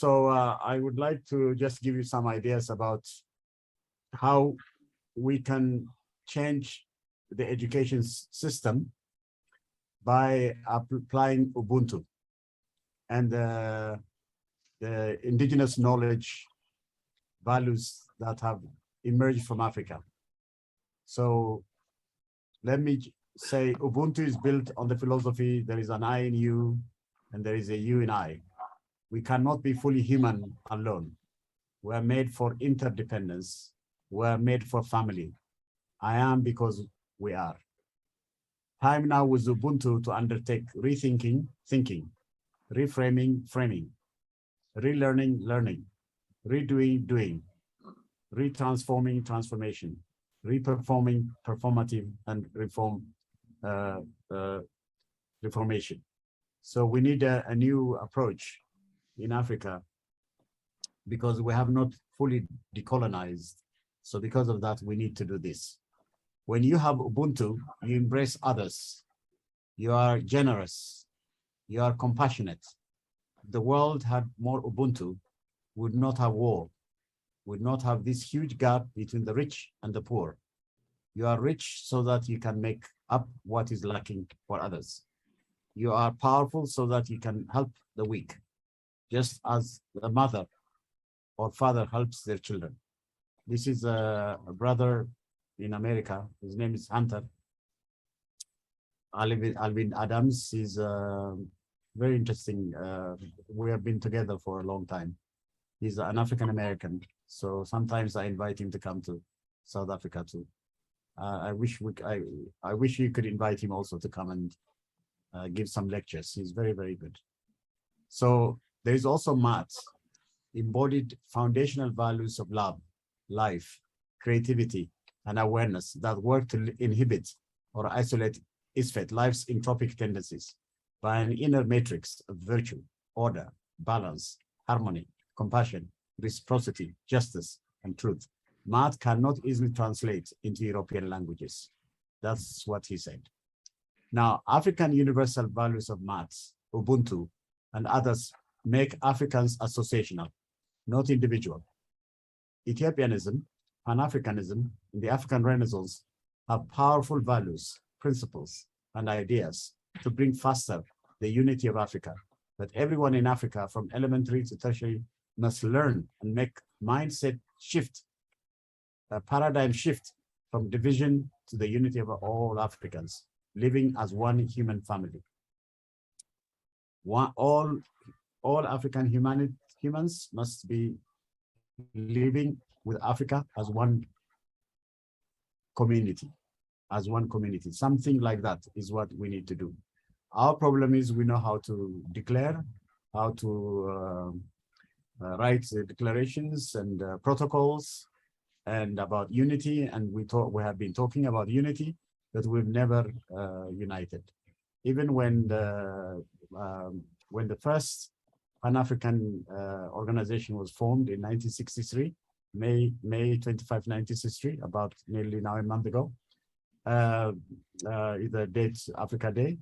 So I would like to just give you some ideas about how we can change the education system by applying Ubuntu and the indigenous knowledge values that have emerged from Africa. So let me say Ubuntu is built on the philosophy, there is an I in you and there is a you in I. We cannot be fully human alone. We are made for interdependence. We are made for family. I am because we are. Time now with Ubuntu to undertake rethinking, thinking, reframing, framing, relearning, learning, redoing, doing, retransforming, transformation, reperforming, performative, and reformation. So we need a new approach in Africa because we have not fully decolonized. So because of that, we need to do this. When you have Ubuntu, you embrace others. You are generous. You are compassionate. If the world had more Ubuntu, would not have war, would not have this huge gap between the rich and the poor. You are rich so that you can make up what is lacking for others. You are powerful so that you can help the weak, just as the mother or father helps their children. This is a brother in America. His name is Hunter. Alvin Adams is very interesting. We have been together for a long time. He's an African-American. So sometimes I invite him to come to South Africa too. I wish you could invite him also to come and give some lectures. He's very, very good. So there is also maths, embodied foundational values of love, life, creativity, and awareness that work to inhibit or isolate isfet, life's entropic tendencies, by an inner matrix of virtue, order, balance, harmony, compassion, reciprocity, justice, and truth. Math cannot easily translate into European languages. That's what he said. Now, African universal values of maths, Ubuntu, and others make Africans associational, not individual. Ethiopianism, Pan-Africanism, and the African Renaissance have powerful values, principles, and ideas to bring faster the unity of Africa. But everyone in Africa, from elementary to tertiary, must learn and make mindset shift, a paradigm shift from division to the unity of all Africans, living as one human family. All African humans must be living with Africa as one community, Something like that is what we need to do. Our problem is we know how to declare, how to write declarations and protocols and about unity, and we have been talking about unity, but we've never united. Even when the first Pan-African organization was formed in 1963, May 25, 1963, about nearly now a month ago, the date Africa Day.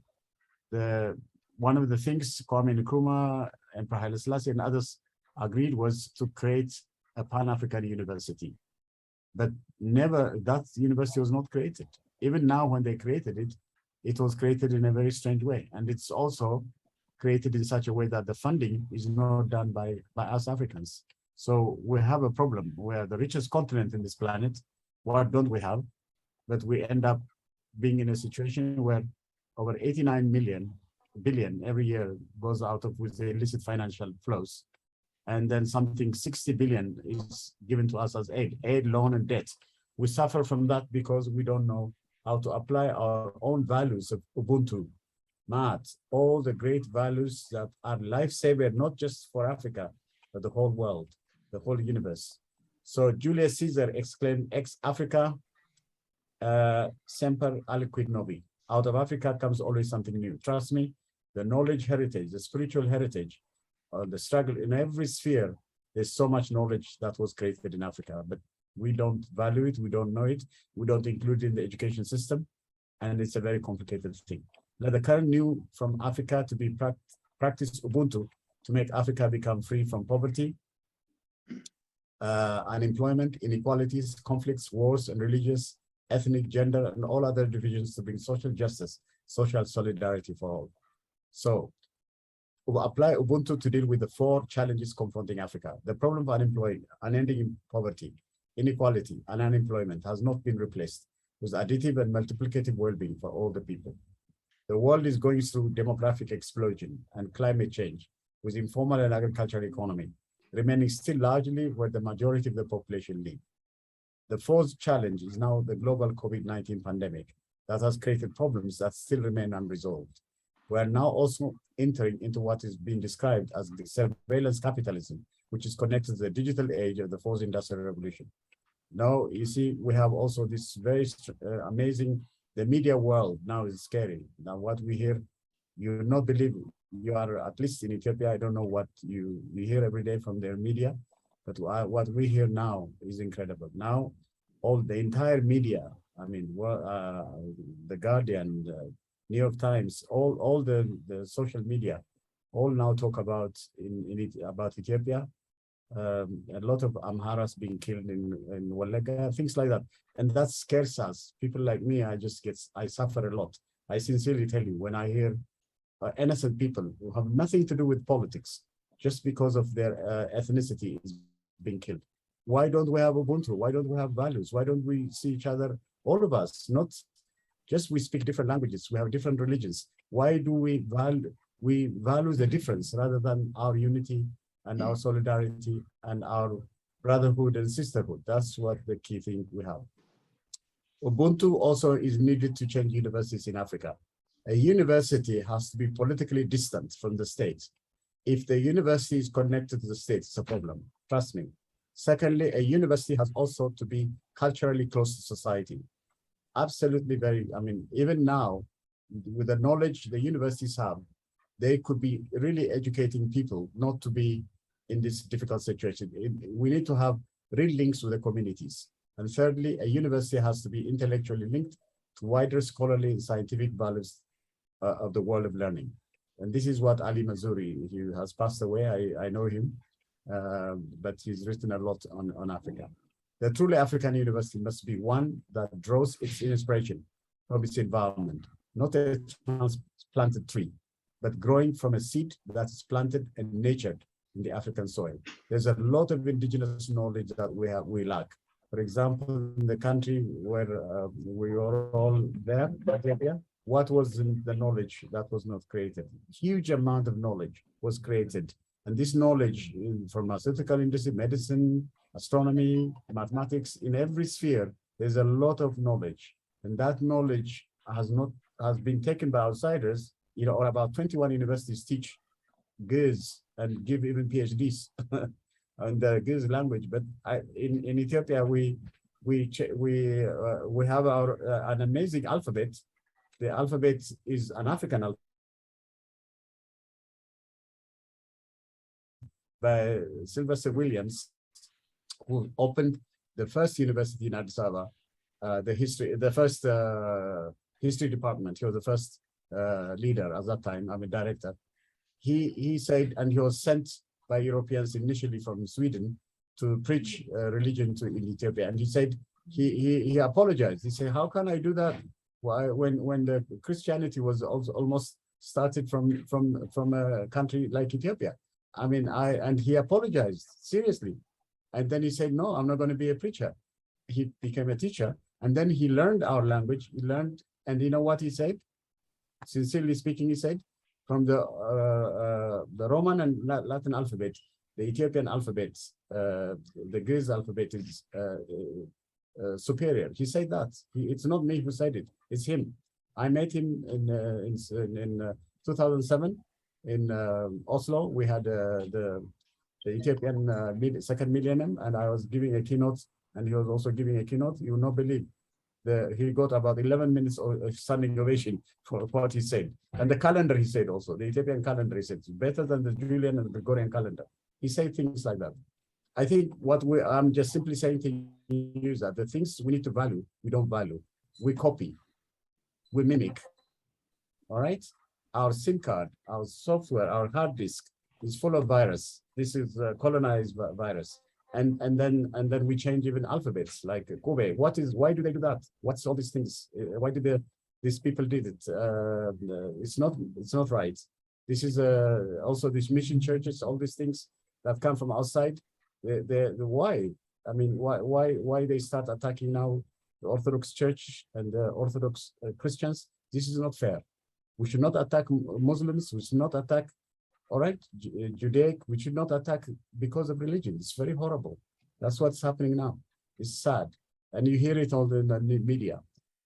One of the things Kwame Nkrumah, Emperor Haile Selassie, and others agreed was to create a Pan-African university. But that university was not created. Even now, when they created it, it was created in a very strange way. And it's also created in such a way that the funding is not done by us Africans. So we have a problem. We're the richest continent in this planet. What don't we have? But we end up being in a situation where over 89 billion every year goes out of with the illicit financial flows. And then something 60 billion is given to us as aid, loan, and debt. We suffer from that because we don't know how to apply our own values of Ubuntu, math, all the great values that are lifesaver, not just for Africa, but the whole world, the whole universe. So Julius Caesar exclaimed, ex Africa semper aliquid novi. Out of Africa comes always something new. Trust me, the knowledge heritage, the spiritual heritage, the struggle in every sphere, there's so much knowledge that was created in Africa, but we don't value it, we don't know it, we don't include it in the education system, and it's a very complicated thing. Let the current new from Africa to be practice Ubuntu to make Africa become free from poverty, unemployment, inequalities, conflicts, wars, and religious, ethnic, gender, and all other divisions, to bring social justice, social solidarity for all. So we apply Ubuntu to deal with the 4 challenges confronting Africa. The problem of unending poverty, inequality, and unemployment has not been replaced with additive and multiplicative well-being for all the people. The world is going through demographic explosion and climate change, with informal and agricultural economy remaining still largely where the majority of the population live. The 4th challenge is now the global COVID-19 pandemic that has created problems that still remain unresolved. We are now also entering into what is being described as the surveillance capitalism, which is connected to the digital age of the 4th industrial revolution. Now, you see, we have also this very amazing, the media world now is scary. Now, what we hear, you will not believe, you are, at least in Ethiopia, I don't know what you hear every day from their media, but what we hear now is incredible. Now, the entire media, I mean, the Guardian, New York Times, all the social media, all now talk about about Ethiopia. A lot of Amharas being killed in Walaga, things like that, and that scares us. People like me, I suffer a lot. I sincerely tell you, when I hear innocent people who have nothing to do with politics, just because of their ethnicity is being killed. Why don't we have Ubuntu? Why don't we have values? Why don't we see each other, all of us, not just we speak different languages, we have different religions. Why do we value the difference rather than our unity and our solidarity and our brotherhood and sisterhood? That's what the key thing we have. Ubuntu also is needed to change universities in Africa. A university has to be politically distant from the state. If the university is connected to the state, it's a problem, trust me. Secondly, a university has also to be culturally close to society. Absolutely I mean, even now, with the knowledge the universities have, they could be really educating people not to be in this difficult situation. We need to have real links with the communities. And thirdly, a university has to be intellectually linked to wider scholarly and scientific values of the world of learning. And this is what Ali Mazuri, he has passed away, I know him, but he's written a lot on Africa. The truly African university must be one that draws its inspiration from its environment, not a transplanted tree, but growing from a seed that is planted and nurtured in the African soil. There's a lot of indigenous knowledge that we lack. For example, in the country where we are all there, Ethiopia, what was the knowledge that was not created? Huge amount of knowledge was created. And this knowledge in pharmaceutical industry, medicine, astronomy, mathematics, in every sphere, there's a lot of knowledge. And that knowledge has been taken by outsiders, or about 21 universities teach Giz and give even PhDs on the Giz language. But in Ethiopia, we have an amazing alphabet. The alphabet is an African alphabet by Sylvester Williams, who opened the first university in Addis Ababa, the first history department. He was the first leader at that time, director. He said, and he was sent by Europeans initially from Sweden to preach religion in Ethiopia. And he said, he apologized. He said, how can I do that? Why, when the Christianity was also almost started from a country like Ethiopia. And he apologized seriously. And then he said, no, I'm not going to be a preacher. He became a teacher. And then he learned our language. He learned, and you know what he said? Sincerely speaking, he said, from the Roman and Latin alphabet, the Ethiopian alphabet, the Giz alphabet is superior. He said that. It's not me who said it. It's him. I met him in 2007 in Oslo. We had the Ethiopian second millennium, and I was giving a keynote, and he was also giving a keynote. You will not believe. He got about 11 minutes of standing ovation for what he said. And the calendar, he said also, the Ethiopian calendar, he said, it's better than the Julian and the Gregorian calendar. He said things like that. I think I'm just simply saying to you that the things we need to value, we don't value. We copy, we mimic, all right? Our SIM card, our software, our hard disk, is full of virus. This is colonized virus. And then we change even alphabets like Kobe. Why do they do that? What's all these things? Why did these people did it? It's not right. This is also these mission churches, all these things that come from outside. The why? I mean, why they start attacking now the Orthodox Church and the Orthodox Christians? This is not fair. We should not attack Muslims. We should not attack, all right, Judaic. We should not attack because of religion. It's very horrible. That's what's happening now. It's sad. And you hear it all in the media.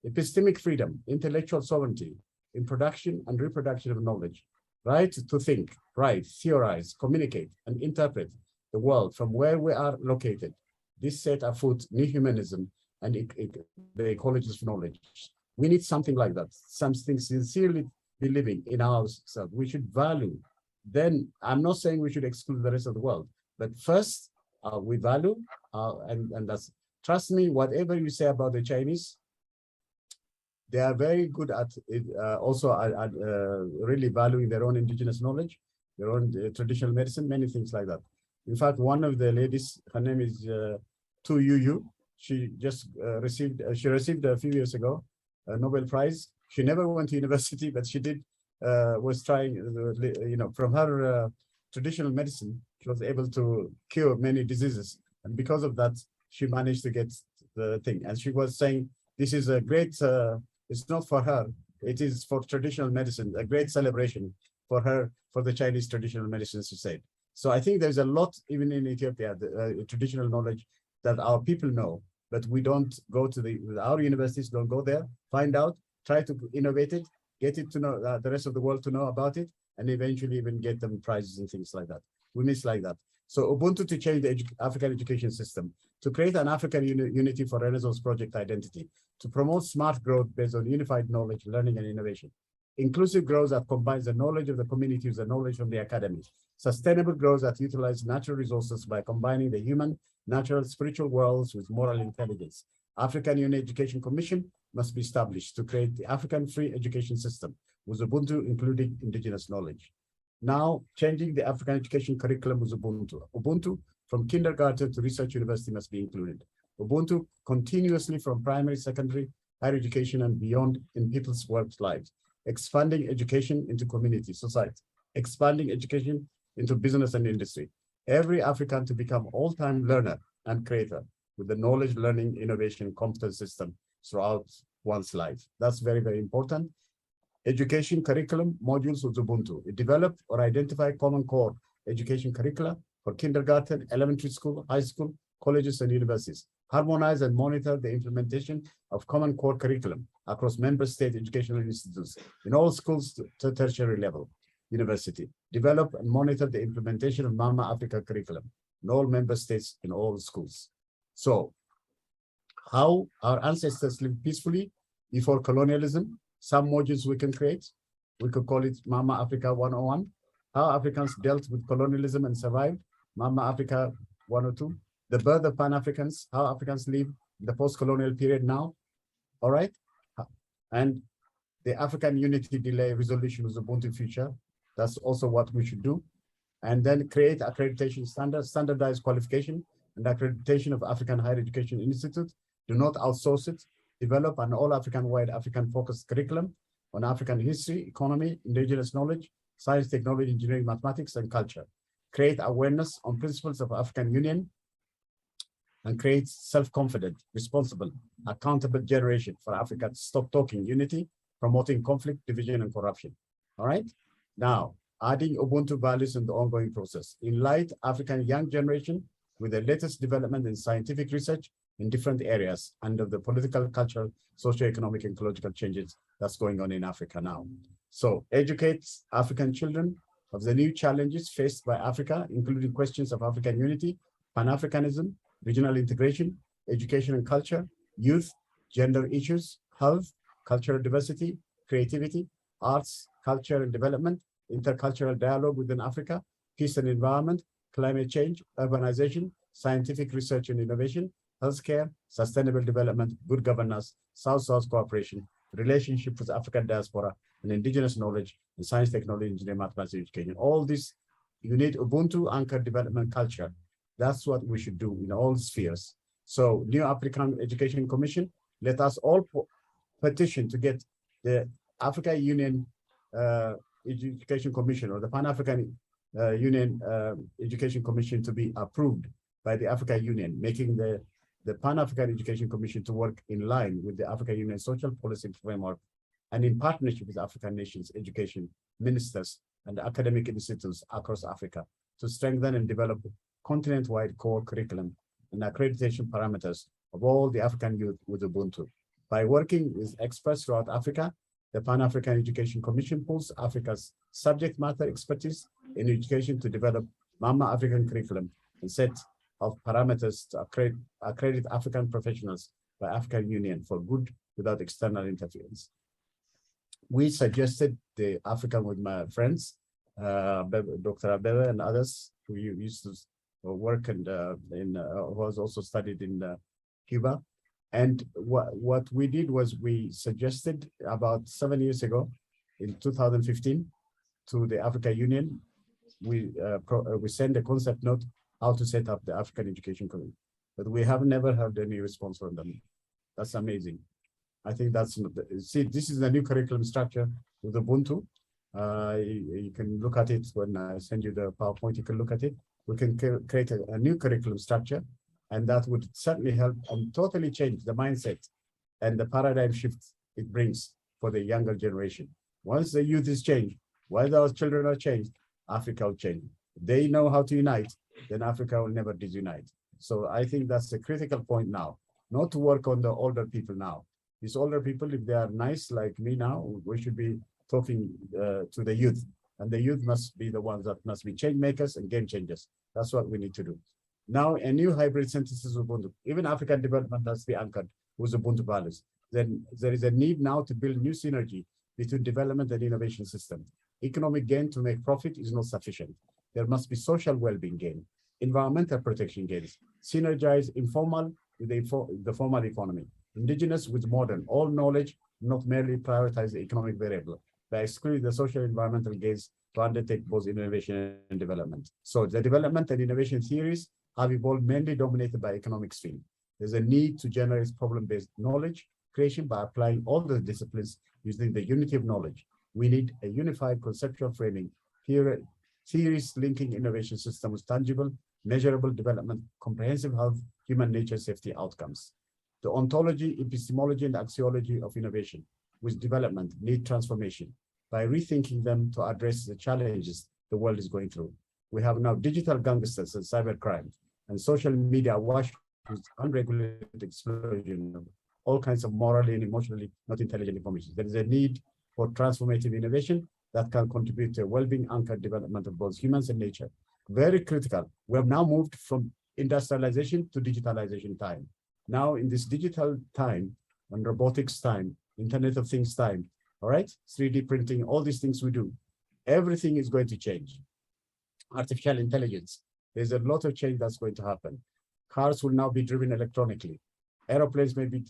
Epistemic freedom, intellectual sovereignty in production and reproduction of knowledge, right to think, write, theorize, communicate, and interpret the world from where we are located. This set afoot new humanism and the ecologies of knowledge. We need something like that, something sincerely believing in ourselves. We should value. Then I'm not saying we should exclude the rest of the world, but first we value, and that's, trust me, whatever you say about the Chinese, they are very good at it, also at really valuing their own indigenous knowledge, their own traditional medicine, many things like that. In fact, one of the ladies, her name is Tu Yu. She just received a few years ago a Nobel Prize. She never went to university, but she did, was trying, from her traditional medicine, she was able to cure many diseases. And because of that, she managed to get the thing. And she was saying, this is a great, it's not for her, it is for traditional medicine, a great celebration for her, for the Chinese traditional medicine, she said. So I think there's a lot, even in Ethiopia, the traditional knowledge that our people know, but we don't go to our universities don't go there, find out, try to innovate it, get it to know, the rest of the world to know about it, and eventually even get them prizes and things like that. We miss like that. So Ubuntu to change the African education system, to create an African unity for Renaissance project identity, to promote smart growth based on unified knowledge, learning, and innovation. Inclusive growth that combines the knowledge of the community with the knowledge from the academy. Sustainable growth that utilizes natural resources by combining the human, natural, spiritual worlds with moral intelligence. African Union Education Commission must be established to create the African free education system with Ubuntu, including indigenous knowledge. Now, changing the African education curriculum with Ubuntu. Ubuntu from kindergarten to research university must be included. Ubuntu continuously from primary, secondary, higher education, and beyond in people's work lives. Expanding education into community, society. Expanding education into business and industry. Every African to become all-time learner and creator with the knowledge, learning, innovation, competence system throughout one's life. That's very, very important. Education curriculum modules with Ubuntu. Develop or identify common core education curricula for kindergarten, elementary school, high school, colleges, and universities. Harmonize and monitor the implementation of common core curriculum across member state educational institutes in all schools to tertiary level, university. Develop and monitor the implementation of Mammo Africa curriculum in all member states in all schools. So, how our ancestors lived peacefully before colonialism. Some modules we can create. We could call it Mammo Africa 101. How Africans dealt with colonialism and survived. Mammo Africa 102. The birth of Pan-Africans, how Africans live in the post-colonial period now. All right. And the African unity delay resolution with Ubuntu future. That's also what we should do. And then create accreditation standards, standardized qualification and accreditation of African Higher Education Institute. Do not outsource it. Develop an all-African-wide African-focused curriculum on African history, economy, indigenous knowledge, science, technology, engineering, mathematics, and culture. Create awareness on principles of African Union and create self-confident, responsible, accountable generation for Africa to stop talking unity, promoting conflict, division, and corruption. All right? Now, adding Ubuntu values in the ongoing process. Enlighten African young generation with the latest development in scientific research in different areas under the political, cultural, socio-economic, and ecological changes that's going on in Africa now. So educate African children of the new challenges faced by Africa, including questions of African unity, Pan-Africanism, regional integration, education and culture, youth, gender issues, health, cultural diversity, creativity, arts, culture and development, intercultural dialogue within Africa, peace and environment, climate change, urbanization, scientific research and innovation, healthcare, sustainable development, good governance, South-South cooperation, relationship with African diaspora, and indigenous knowledge, and science, technology, engineering, mathematics, education. All these You need Ubuntu anchored development culture. That's what we should do in all spheres. So New African Education Commission, let us all petition to get the Africa Union Education Commission or the Pan-African Union Education Commission to be approved by the Africa Union, making the Pan-African Education Commission to work in line with the Africa Union social policy framework and in partnership with African nations, education ministers, and academic institutes across Africa to strengthen and develop continent-wide core curriculum and accreditation parameters of all the African youth with Ubuntu. By working with experts throughout Africa, the Pan-African Education Commission pulls Africa's subject matter expertise in education to develop Mammo African curriculum and set of parameters to accredit African professionals by African Union for good without external interference. We suggested the African with my friends, Dr. Abebe and others who used to work and who has also studied in Cuba. And what we did was we suggested about 7 years ago, in 2015, to the Africa Union, we sent a concept note how to set up the African Education Committee, but we have never had any response from them. That's amazing. I think that's, see, this is the new curriculum structure with Ubuntu. You can look at it when I send you the PowerPoint, you can look at it. We can create a new curriculum structure, and that would certainly help and totally change the mindset and the paradigm shift it brings for the younger generation. Once the youth is changed, while our children are changed, Africa will change. If they know how to unite, then Africa will never disunite. So I think that's the critical point now, not to work on the older people now. These older people, if they are nice like me now, we should be talking to the youth, and the youth must be the ones that must be change makers and game changers. That's what we need to do. Now, a new hybrid synthesis of Ubuntu, even African development has to be anchored with Ubuntu values. Then there is a need now to build new synergy between development and innovation system. Economic gain to make profit is not sufficient. There must be social well-being gain, environmental protection gains, synergize informal with the formal economy, indigenous with modern, all knowledge, not merely prioritize the economic variable, by excluding the social environmental gains to undertake both innovation and development. So the development and innovation theories have evolved mainly dominated by economic stream. There's a need to generate problem-based knowledge creation by applying all the disciplines using the unity of knowledge. We need a unified conceptual framing, theories linking innovation systems with tangible, measurable development, comprehensive health, human nature, safety outcomes. The ontology, epistemology, and axiology of innovation with development need transformation by rethinking them to address the challenges the world is going through. We have now digital gangsters and cybercrime and social media awash with unregulated explosion of all kinds of morally and emotionally not intelligent information. There is a need for transformative innovation that can contribute to a well-being anchored development of both humans and nature. Very critical. We have now moved from industrialization to digitalization time. Now in this digital time, and robotics time, Internet of Things time, all right? 3D printing, all these things we do, everything is going to change. Artificial intelligence, there's a lot of change that's going to happen. Cars will now be driven electronically. Aeroplanes may be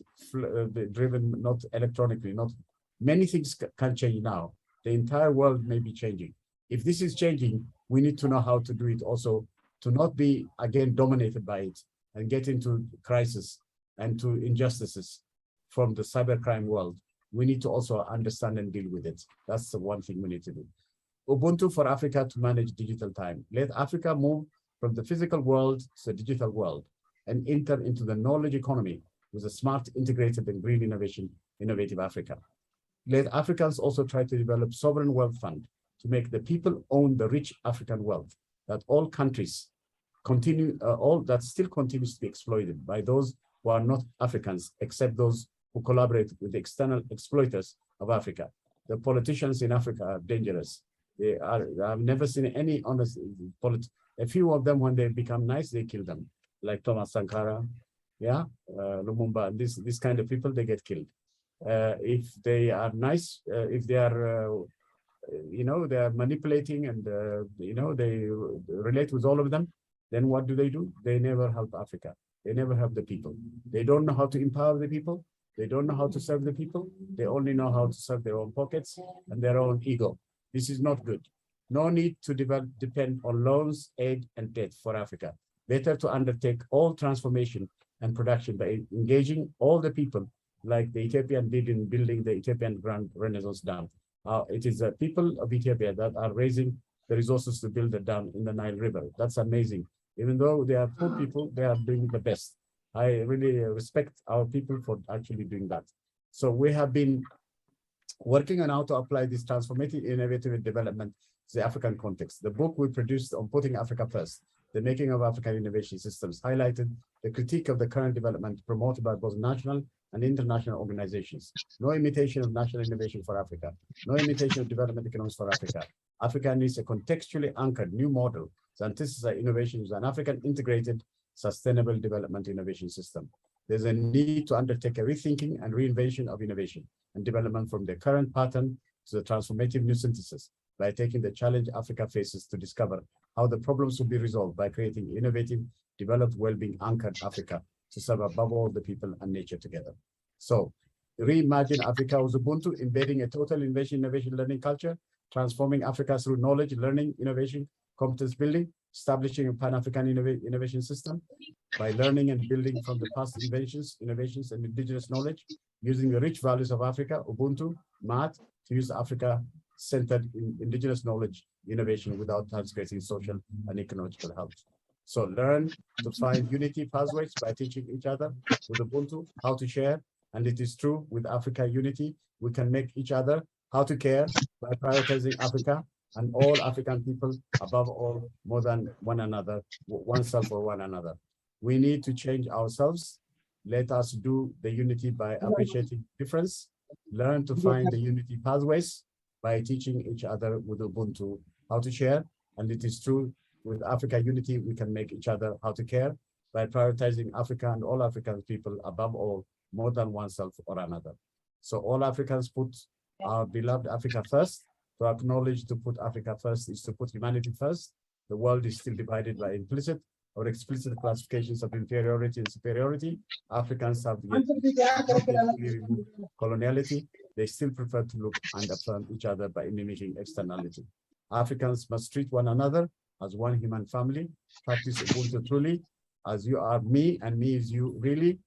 driven not electronically, many things can change now. The entire world may be changing. If this is changing, we need to know how to do it also, to not be, again, dominated by it and get into crisis and to injustices from the cybercrime world. We need to also understand and deal with it. That's the one thing we need to do. Ubuntu for Africa to manage digital time. Let Africa move from the physical world to the digital world and enter into the knowledge economy with a smart, integrated, and green innovative Africa. Let Africans also try to develop sovereign wealth fund to make the people own the rich African wealth that all countries continue, that still continues to be exploited by those who are not Africans, except those who collaborate with the external exploiters of Africa. The politicians in Africa are dangerous. I've never seen any honest a few of them, when they become nice, they kill them, like Thomas Sankara, yeah, Lumumba, this kind of people, they get killed. If they are nice, if they are, they are manipulating and, they relate with all of them, then what do? They never help Africa. They never help the people. They don't know how to empower the people. They don't know how to serve the people. They only know how to serve their own pockets and their own ego. This is not good. No need to depend on loans, aid, and debt for Africa. Better to undertake all transformation and production by engaging all the people, like the Ethiopian did in building the Ethiopian Grand Renaissance Dam. It is the people of Ethiopia that are raising the resources to build the dam in the Nile River. That's amazing. Even though they are poor people, they are doing the best. I really respect our people for actually doing that. So we have been working on how to apply this transformative innovative development to the African context. The book we produced on putting Africa first, the making of African innovation systems, highlighted the critique of the current development promoted by both national and international organizations. No imitation of national innovation for Africa. No imitation of development economics for Africa. Africa needs a contextually anchored new model to anticipate innovations and African integrated sustainable development innovation system. There's a need to undertake a rethinking and reinvention of innovation and development from the current pattern to the transformative new synthesis by taking the challenge Africa faces to discover how the problems will be resolved by creating innovative, developed, well-being anchored Africa to serve above all the people and nature together. So reimagine Africa with Ubuntu, embedding a total innovation learning culture, transforming Africa through knowledge, learning, innovation, competence building, establishing a Pan-African innovation system by learning and building from the past innovations, and indigenous knowledge, using the rich values of Africa, Ubuntu, MAT, to use Africa-centered indigenous knowledge innovation without transgressing social and ecological health. So learn to find unity pathways by teaching each other with Ubuntu how to share. And it is true with Africa unity, we can make each other how to care by prioritizing Africa and all African people above all, more than one another, oneself or one another. We need to change ourselves. Let us do the unity by appreciating difference, learn to find the unity pathways by teaching each other with Ubuntu how to share. And it is true with Africa unity, we can make each other how to care by prioritizing Africa and all African people above all, more than oneself or another. So all Africans put our beloved Africa first. To acknowledge to put Africa first is to put humanity first. The world is still divided by implicit or explicit classifications of inferiority and superiority. Africans have yet removed coloniality. They still prefer to look and affirm each other by mimicking externality. Africans must treat one another as one human family, practice Ubuntu truly, as you are me and me is you really,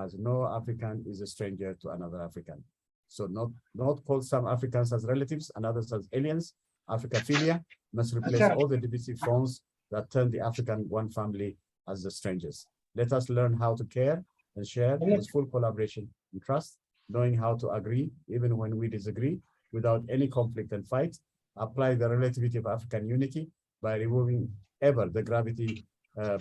as no African is a stranger to another African. So not call some Africans as relatives and others as aliens. Africaphilia must replace all the divisive forms that turn the African one family as the strangers. Let us learn how to care and share with full collaboration and trust, knowing how to agree even when we disagree without any conflict and fight. Apply the relativity of African unity by removing ever the gravity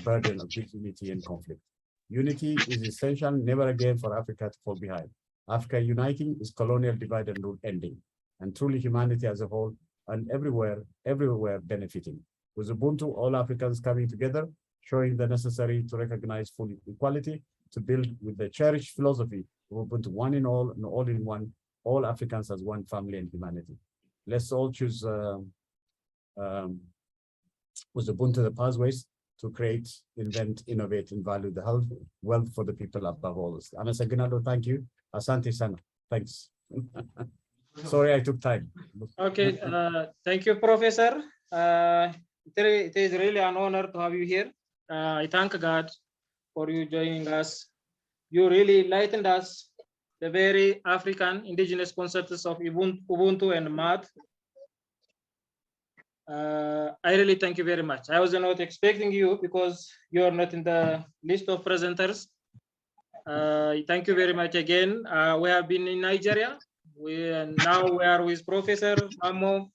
burden of disunity and conflict. Unity is essential, never again for Africa to fall behind. Africa uniting is colonial divide and rule ending, and truly humanity as a whole and everywhere benefiting. With Ubuntu, all Africans coming together, showing the necessary to recognize full equality, to build with the cherished philosophy of Ubuntu, one in all and all in one, all Africans as one family and humanity. Let's all choose with Ubuntu the pathways to create, invent, innovate, and value the health, wealth for the people above all. Anasaginado, thank you. Asante sana. Thanks. Sorry, I took time. Okay, thank you, Professor. It is really an honor to have you here. I thank God for you joining us. You really enlightened us the very African indigenous concepts of Ubuntu and math. I really thank you very much. I was not expecting you because you are not in the list of presenters. Thank you very much again. We have been in Nigeria. Now we are with Professor Mammo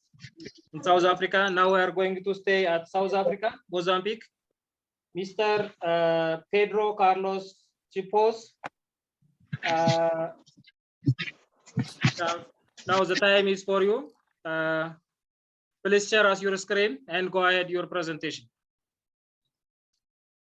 in South Africa. Now we are going to stay at South Africa, Mozambique. Mr. Pedro Carlos Chipos. Now the time is for you. Please share us your screen and go ahead your presentation.